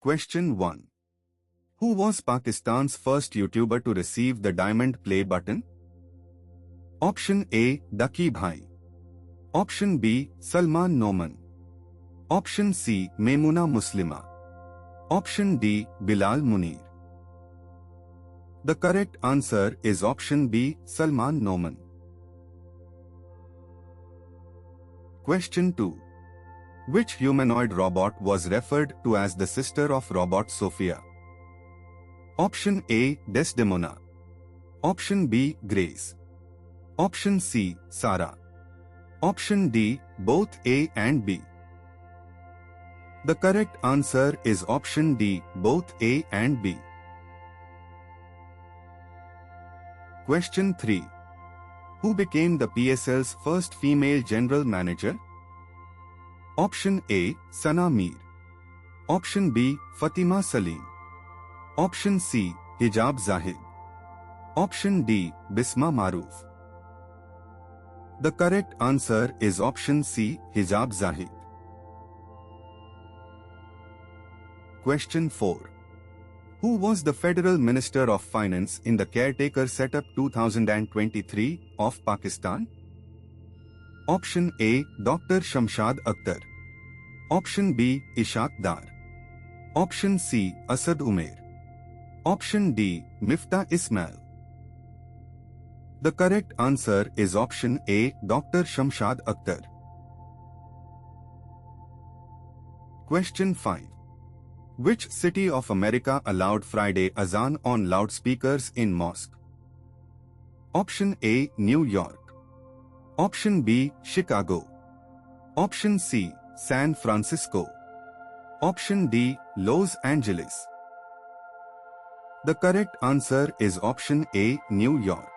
Question 1. Who was Pakistan's first YouTuber to receive the diamond play button? Option A. Ducky Bhai. Option B. Salman Noman. Option C. Memuna Muslima. Option D. Bilal Munir. The correct answer is option B. Salman Noman. Question 2. Which humanoid robot was referred to as the sister of robot Sophia? Option A. Desdemona. Option B. Grace. Option C. Sarah. Option D. Both A and B. The correct answer is option D. Both A and B. Question 3. Who became the PSL's first female general manager? Option A. Sana Mir. Option B. Fatima Salim. Option C. Hijab Zahid. Option D. Bisma Maroof. The correct answer is option C. Hijab Zahid. Question 4. Who was the Federal Minister of Finance in the caretaker setup 2023 of Pakistan? Option A. Dr. Shamshad Akhtar. Option B. Ishaq Dar. Option C. Asad Umair. Option D. Miftah Ismail. The correct answer is option A. Dr. Shamshad Akhtar. Question 5. Which city of America allowed Friday Azan on loudspeakers in mosque? Option A. New York. Option B. Chicago. Option C. San Francisco. Option D. Los Angeles. The correct answer is option A. New York.